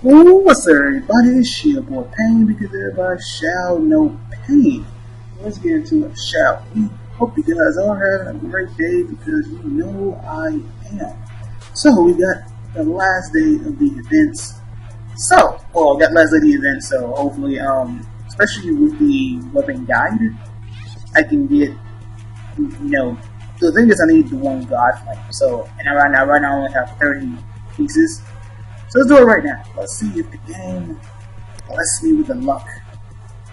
Ooh, what's up, everybody? It's your boy Pain, because everybody shall know pain. Let's get into it, shall we? Hope you guys are having a great day, because you know I am. So, we got the last day of the events. So hopefully, especially with the weapon guide, I can get, the thing is I need the one god flame. So, and right now I only have 30 pieces. So let's do it right now. Let's see if the game blesses me with the luck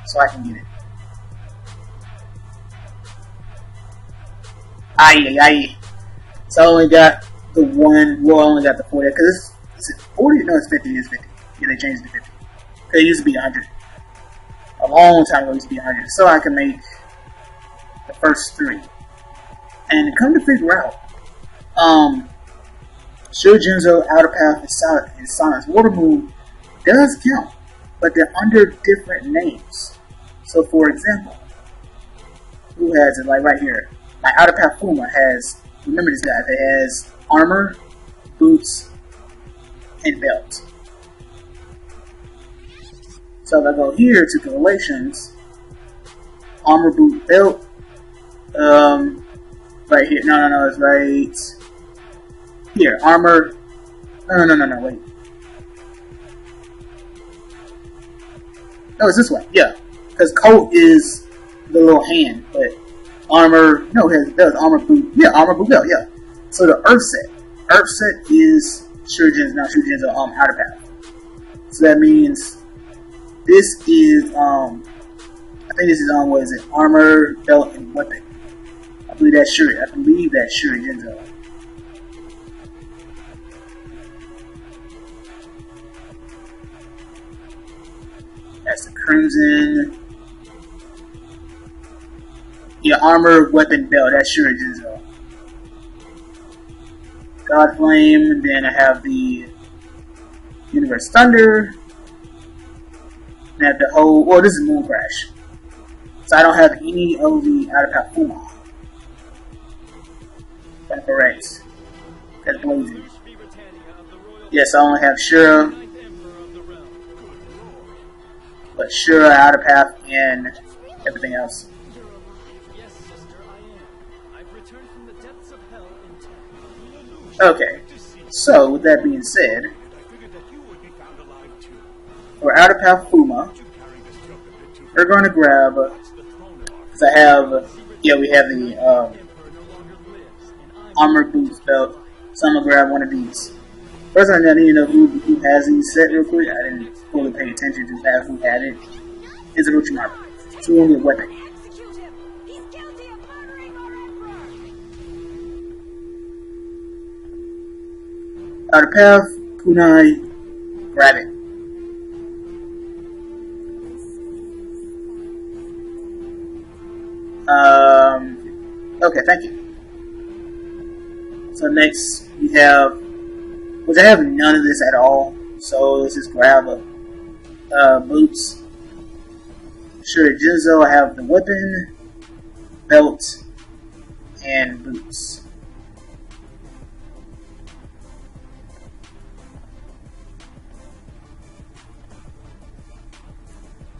so I can get it. Aye. So I only got the one, well I only got the 40, because is it 40? No, it's 50, it's 50. Yeah, they changed it to 50. Because it used to be 100. A long time ago it used to be 100. So I can make the first 3. And come to figure out, Shujinzo, Outer Path, and Silence Water Move does count, but they're under different names. So, for example, who has it? Like right here, my Outer Path Fuma has, remember this guy, that has armor, boots, and belt. So if I go here to Correlations, armor, boot, belt, right here, no, it's right here, armor, no, wait. No, it's this way, yeah. Because coat is the little hand, but armor, no, it has belt, armor, boot, yeah, armor, boot, belt, yeah. So the Earth set is Shujin's Outer Path. So that means this is, I think this is what is it, armor, belt, and weapon. I believe that's Shujin's. That's the Crimson. Yeah, armor, weapon, belt. That's Shuriken's. God Flame. Then I have the Universe Thunder. And I have the whole. Well, this is Moon Crash. So I don't have any of the Outer Path Fuma. That's correct. That's Blazing. Yes, I only have Shura. But Shura, Outer Path, and everything else. Okay, so with that being said, for Outer Path Fuma, we're going to grab, because I have, we have the armor boots belt, so I'm going to grab one of these. First, I need to know who has these set real quick. I didn't fully pay attention to that, who had it. It's a Orochimaru. So we're going to get weapon. Outer Path, Kunai, grab it. Okay, thank you. So next we have, which I have none of this at all, so let's just grab boots. Shurikenzo, I have the weapon, belt, and boots.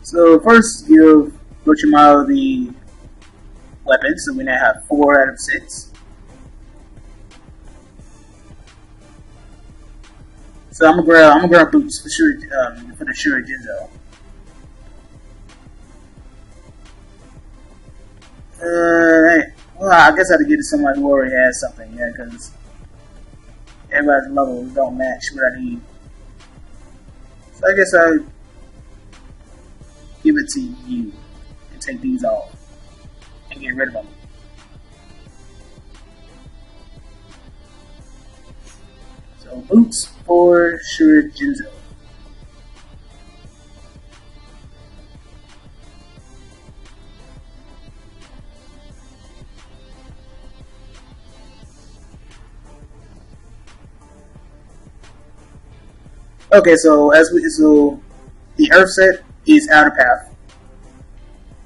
So first give Orochimaru the weapon, so we now have 4 out of 6. So I'm gonna grab boots for sure, for the Shurikenzo. Well, I guess I have to get to somebody who already has something, yeah, because everybody's levels don't match what I need. So I guess I give it to you and take these off and get rid of them. So boots for Shurikenzo. Okay, so the Earth set is Outer Path,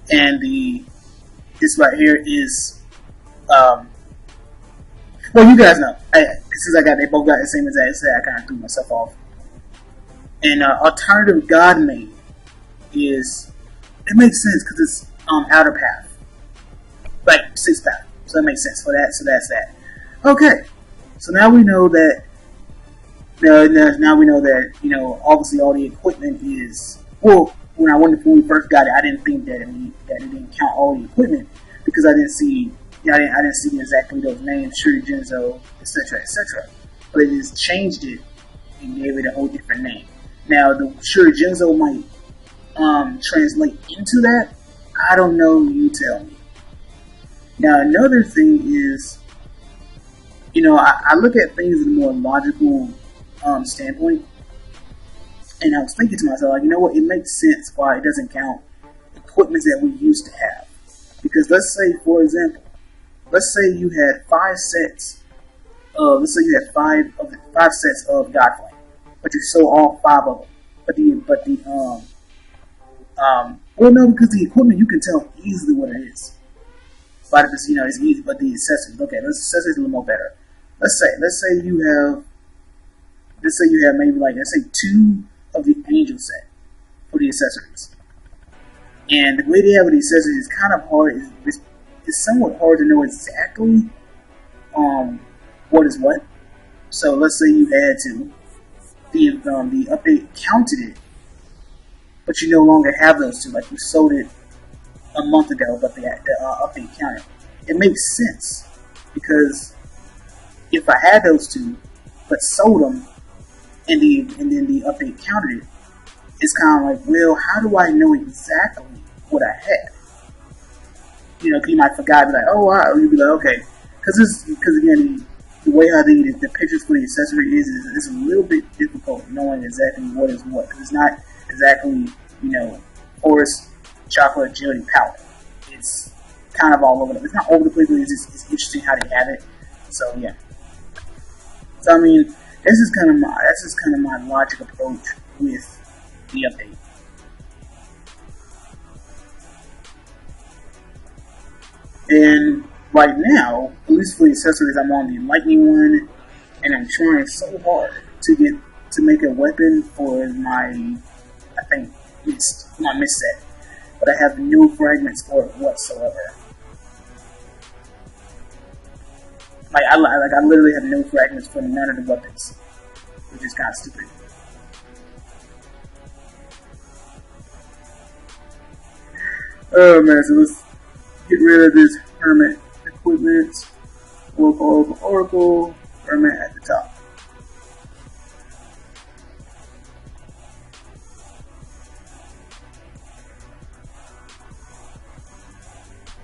and this right here is well, you guys know. Since they both got the same exact set, I kind of threw myself off. And alternative god name is, it makes sense because it's outer path, like sixth path. So that makes sense for that. So that's that. Okay, so now we know that. Now we know that obviously all the equipment is when we first got it, I didn't think that it didn't count all the equipment because I didn't see I didn't see exactly those names, Shuri Jinzo, etc., etc. But it just changed it and gave it a whole different name. Now the Shuri Jinzo might translate into that. I don't know. You tell me. Now another thing is, I look at things in a more logical standpoint, and I was thinking to myself, like, you know what? It makes sense why it doesn't count equipment that we used to have. Because let's say, for example, you had five sets of Godflame, but you sold all five of them. Well, no, because the equipment you can tell easily what it is. But it's easy. But the accessories, okay, the accessories a little more better. Let's say you have maybe let's say two of the angel set for the accessories. And the way they have the accessories is kind of hard. It's somewhat hard to know exactly what is what. So let's say you had to the update counted it, but you no longer have those two. Like you sold it a month ago, but the update counted. It makes sense because if I had those two but sold them and then the update counted it, it's kind of like, well, how do I know exactly what I had? You might forget, be like, oh wow, you'd be like, okay, because again, the way how the pictures for the accessory is a little bit difficult knowing exactly what is what, because it's not exactly forest, chocolate, agility, power. It's kind of all over the place. It's not over the place, but it's interesting how they have it. So yeah. So I mean, that's just kind of my logic approach with the update. And right now, at least for the accessories, I'm on the lightning one, and I'm trying so hard to make a weapon for my mist set, but I have no fragments for it whatsoever. I literally have no fragments for none of the weapons, which is kind of stupid. Oh man, so let's get rid of this hermit equipment. We'll go over Oracle, hermit at the top.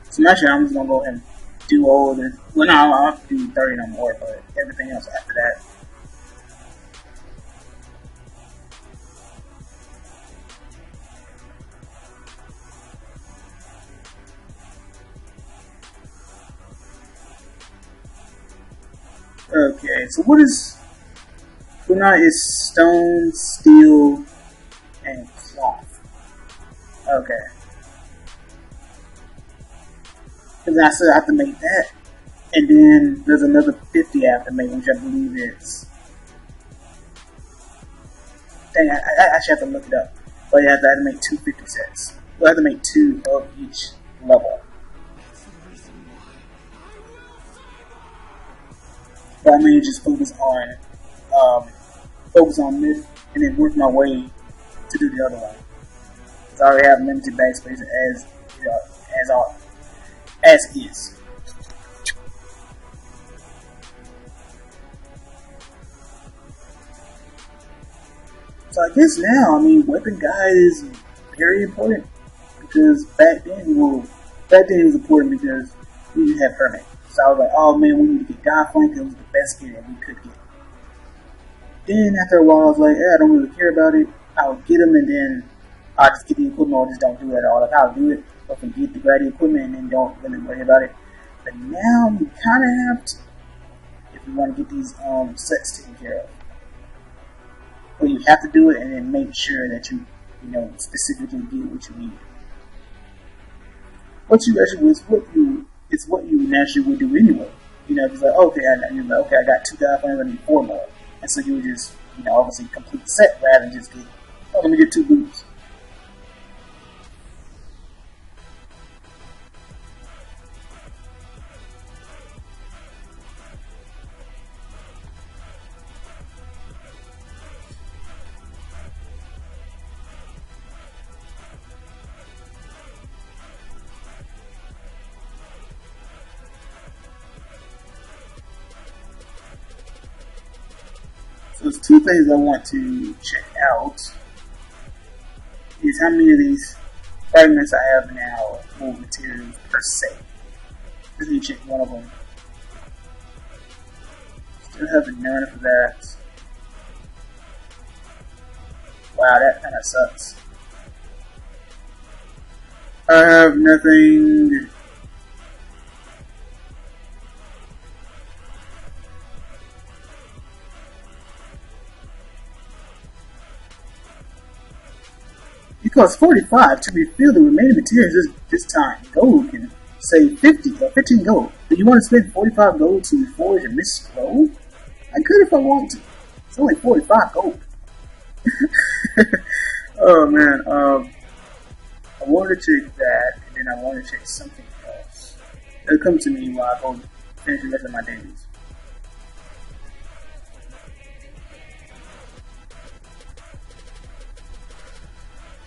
So actually, I'm just gonna go ahead and do all of this. Well, no, I'll have to do 30 no more, but everything else after that. Okay, so what is Kuna is stone, steel, and cloth. Okay. Because I still have to make that. And then there's another 50 I have to make, which I believe is... Dang, I actually have to look it up. But I have to make 250 sets. We'll have to make 2 of each level. But I may just focus on this and then work my way to do the other one. Because I already have limited backspace as is. So I guess now, weapon guide is very important because back then it was important because we didn't have permit. So I was like, oh man, we need to get Godflame because it was the best gear that we could get. Then after a while, I was like, I don't really care about it. I'll get them and then I'll just get the equipment or just don't do it at all. Like I'll do it, but forget the grady equipment and then don't really worry about it. But now you kind of have to if you want to get these sets taken care of. Well, you have to do it and then make sure that you specifically get what you need. It's what you naturally would do anyway. It's like, okay, I got 2 Godflames, I need 4 more. And so you would just you know, obviously complete set rather than just get, oh, let me get 2 boots. So there's 2 things I want to check out. Is how many of these fragments I have now for materials per se. Just need to check one of them. Still have none for that. Wow, that kind of sucks. I have nothing. It costs 45 to refill the remaining materials this time. Gold can save 50 or 15 gold. Do you want to spend 45 gold to forge a mist scroll? I could if I want to. It's only 45 gold. Oh man, I wanted to check that, and then I want to check something else. It'll come to me while I go finish the rest of my dailies.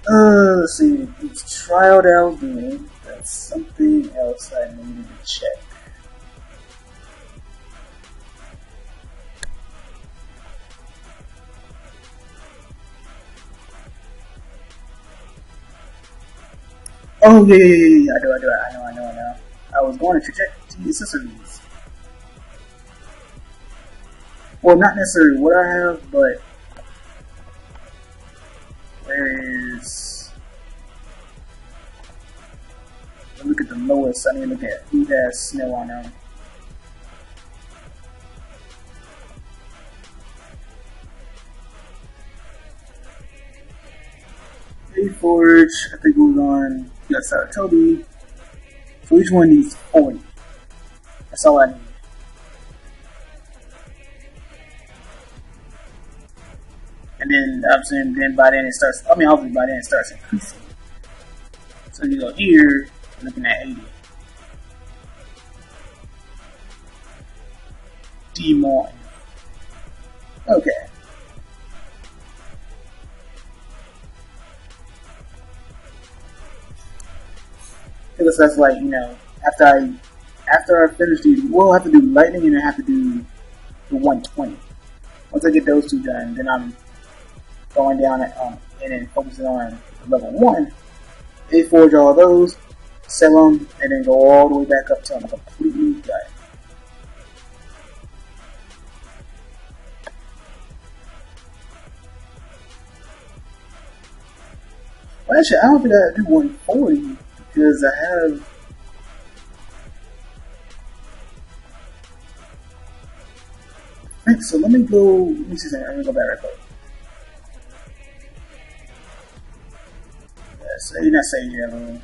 Let's see. Each trial that I was doing, that's something else I needed to check. Oh yeah. I know. I was going to check the accessories. Well, not necessarily what I have, but where is? Look at the lowest. I need to look at who has snow on them. Forge, I think it was on Toby. So each one needs 40. That's all I need. And then obviously then by then it starts, obviously by then it starts increasing. So you go here, looking at 80. Demon. Okay. Because that's like, you know, after I finish these, we'll have to do lightning and I have to do the 120. Once I get those 2 done, then I'm going down and then focusing on level 1. They forge all those, sell them, and then go all the way back up till I'm completely done. Well, actually, I don't think I do 140 because I have. Right, so let me see something. Let me go back right quick. So you're not saying you're alone.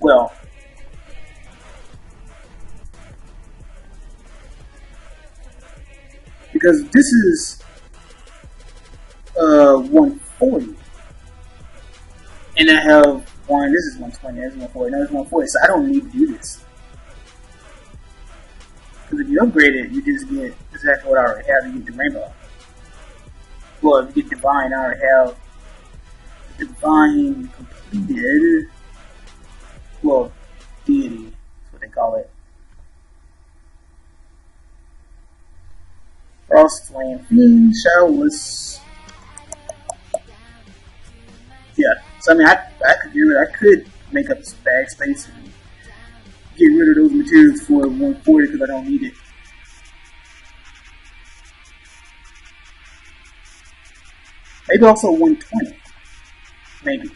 Well, because this is 140, and I have one. This is 120. This is 140. No, this is 140. So I don't need to do this. Because if you upgrade it, you just get exactly what I already have. You get the rainbow. Well, if you get divine, I already have divine completed. Well, deity is what they call it. Frost Flame Fiend, Shadowless. Yeah, so I mean, I could make up some bag space and get rid of those materials for 140 because I don't need it. Maybe also 120. Maybe.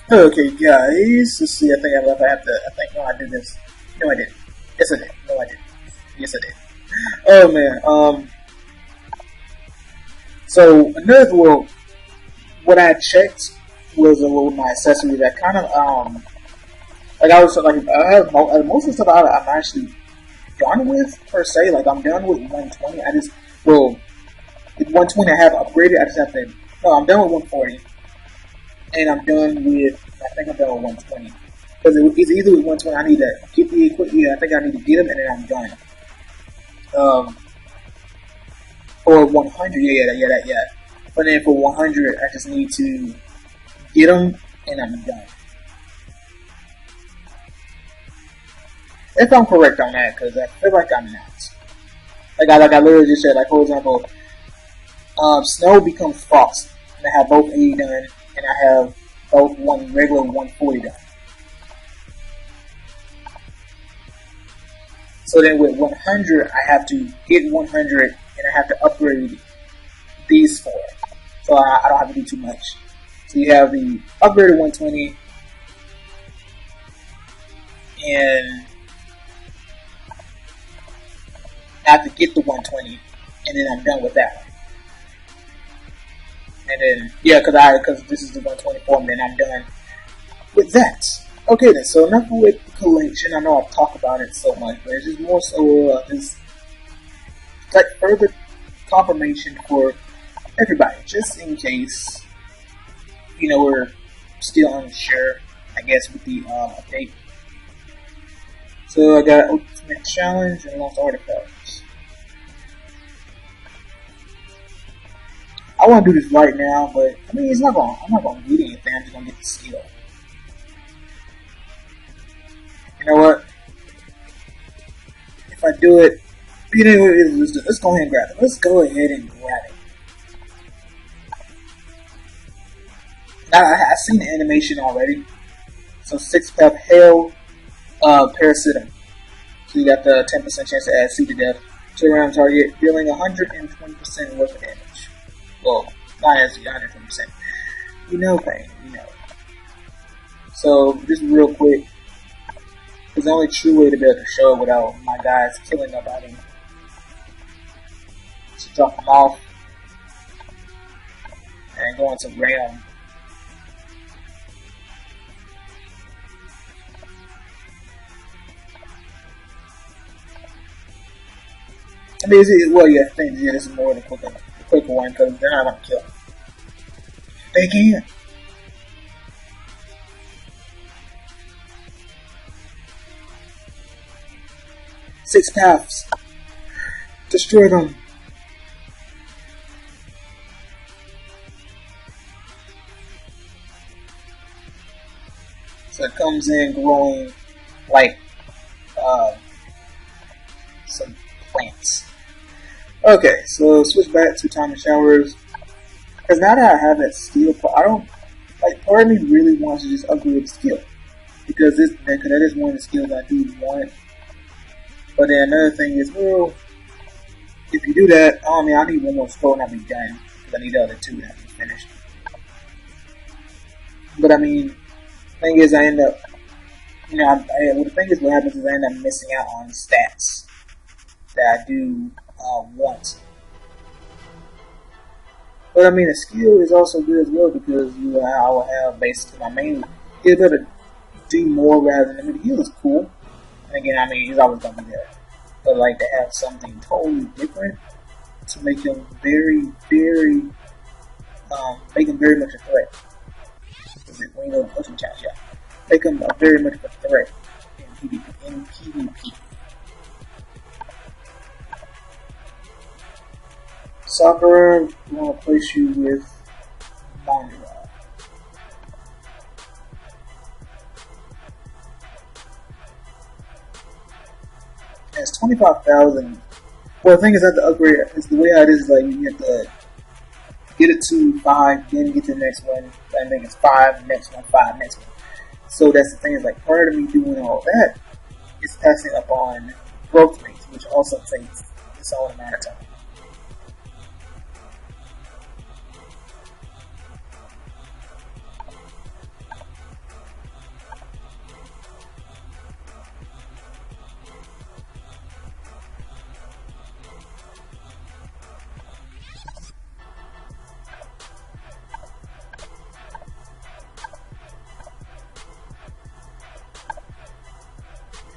Okay, guys. Let's see. I think I have to. I think no, I did this. No, I didn't. Yes, I did. No, I didn't. Yes, I did. Oh man. So another what I checked was a little my accessories that kind of like I was like I have most of the stuff I'm actually done with per se. Like I'm done with 120. I just well with 120 I have upgraded. I just have to. No, I'm done with 140, and I'm done with. I think I'm done with 120 because it's either with 120 I need to get the equipment. Yeah, I think I need to get them, and then I'm done. Or 100. Yeah. But then for 100, I just need to get them, and I'm done. If I'm correct on that, because I feel like I'm not. Like I literally just said, like for example, snow becomes frost, and I have both 80 done, and I have both one regular 140 done. So then with 100, I have to get 100, and I have to upgrade these four. So I don't have to do too much. So you have the upgraded 120, and I have to get the 120, and then I'm done with that. And then yeah, because this is the 124, and then I'm done with that. Okay then, so enough with the collection. I know I've talked about it so much, but it's just more so just like further confirmation for everybody, just in case we're still unsure. I guess with the update. So I got Ultimate Challenge and Lost Artifacts. I want to do this right now, but I mean, I'm not gonna get anything. I'm just gonna get the skill. You know what? If I do it, let's go ahead and grab it. Let's go ahead and grab it. Now I've seen the animation already. So 6-path hail, parasitum. So you got the 10% chance to add C to death to around target, dealing 120% worth of damage. Well, not as 120%. Pain. So just real quick. It's the only true way to be able to show it without my guys killing nobody. So drop them off and go into realm. I mean, I think this is more the quicker one because they're not gonna kill them. They can. Six paths. Destroy them. So it comes in growing like some plants. Okay, so switch back to time and showers. Because now that I have that skill, I don't like. Part of me really wants to just upgrade the skill because that is one of the skills I do want. But then another thing is, well, if you do that, I need one more scroll and I'll be done. Because I need the other two to have to finish. But I mean, the thing is, I end up, the thing is, what happens is I end up missing out on stats that I do want. But I mean, the skill is also good as well because I will have basically my main. He's able to do more rather than the heal is cool. And again, he's always gonna be there. But like to have something totally different to make him very, very, much a threat. When you go to Ultimate Challenge, make him very much of a threat in PvP. Sakura, we want to place you with Mandra. It's 25,000. Well, the thing is that the upgrade is the way it is. Like you have to get it to 5, then get to the next one. I think it's 5, next one, 5, next one. So that's the thing is like part of me doing all that is passing up on growth rates, which also takes its own amount of time.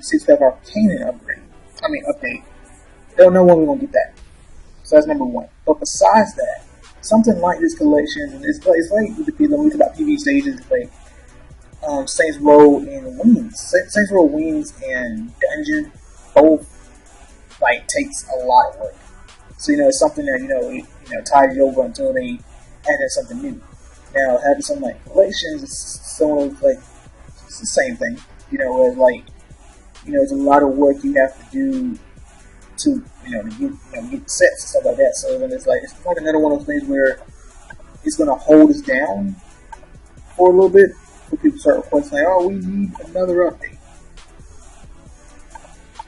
Six Pack Arcana upgrade. I mean update. Don't know when we're gonna get that. So that's number one. But besides that, something like this collection, and it's like with the people when we talk about PvE stages, it's like Saints Row and Wings. Saints Row Wings and Dungeon both like takes a lot of work. So it's something that ties you over until they add in something new. Now having something like collections, it's sort of like it's the same thing. Where like it's a lot of work you have to do to get sets and stuff like that. So then it's like another one of those things where it's gonna hold us down for a little bit. For people start requesting like, oh, we need another update.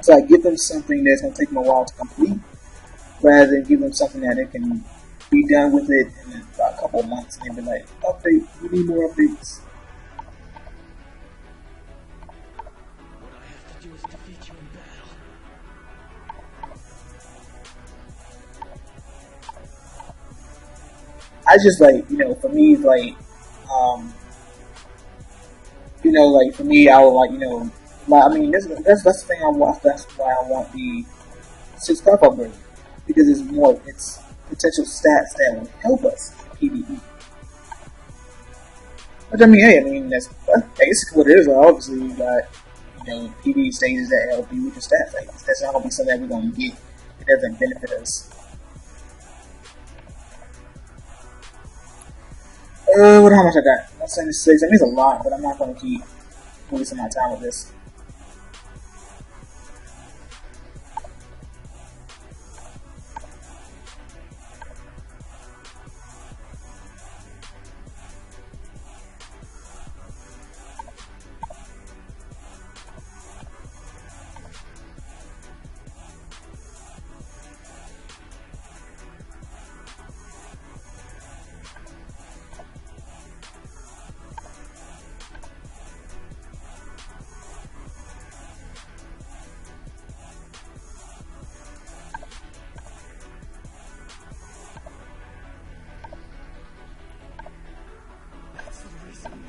So I give them something that's gonna take them a while to complete, rather than give them something that they can be done with it in about a couple of months and then be like, update, we need more updates. I just like, for me, like, like for me, I would like, like, I mean, that's the thing I want. That's why I want the 6 Pack upgrade, because it's potential stats that will help us in PvE. But I mean, hey, that's basically what it is. Like, obviously, you got PvE stages that help you with your stats. Like, that's not gonna be something that we're gonna get. It doesn't benefit us. What? How much I got? I'm 76. I mean, it's a lot, but I'm not going to keep wasting my time with this.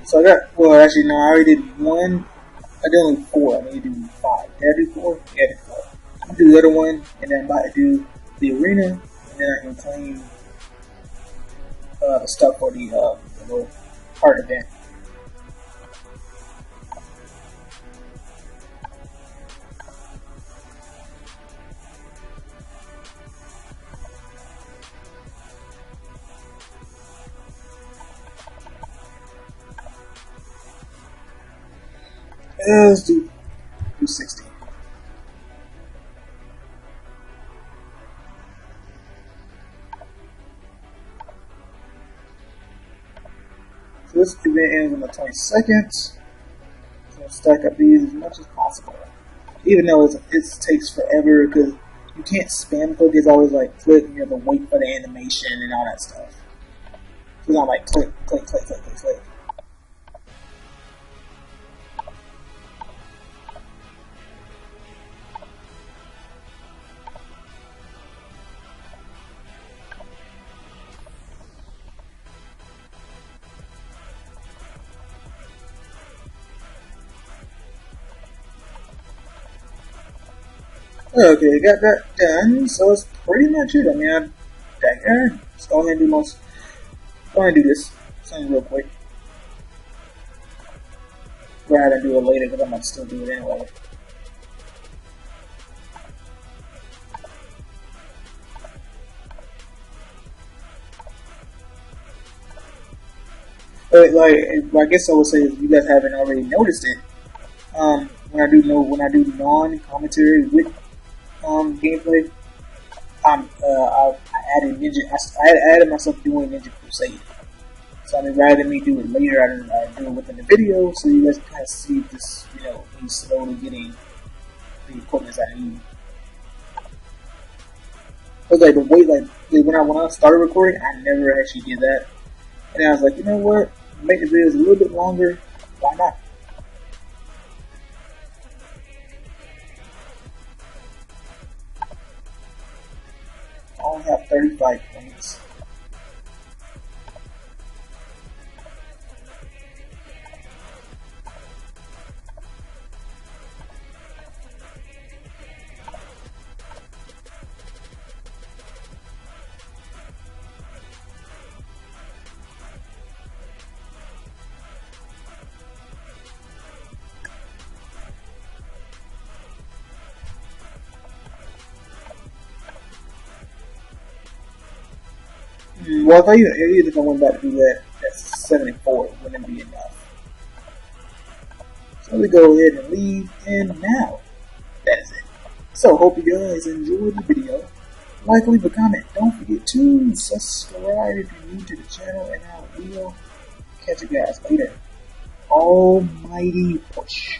So I got, well, actually, no, I already did one. I did only 4. I need to do 5. Did I do 4? Yeah, I did 4. I'll do the other one, and then I'm about to do the arena, and then I can claim the stuff for the little part event. Let's do 260. So this event ends on the 22nd. So stack up these as much as possible. Even though it takes forever because you can't spam click. It's always like click and you have to wait for the animation and all that stuff. So it's not like click, click, click, click, click, click. Okay, got that done, so it's pretty much it. I mean, let's go ahead and do this. Something real quick. Rather than do it later, because I'm going to still do it anyway. But I guess I would say if you guys haven't already noticed it, when I do non-commentary with gameplay, I added I added myself doing Ninja Crusade. So I mean, rather than me do it later, I do it within the video, so you guys can kind of see this, me slowly getting the equipment I need. Cause like the way, when I started recording, I never actually did that, and I was like, you know what, make the videos a little bit longer. Why not? I only have 35 points. Well, if I even if I went back to do that, that's 74. It wouldn't be enough. So we go ahead and leave, and now that is it. So hope you guys enjoyed the video. Like, leave a comment. Don't forget to subscribe if you're new to the channel, and I will catch you guys later. Almighty push.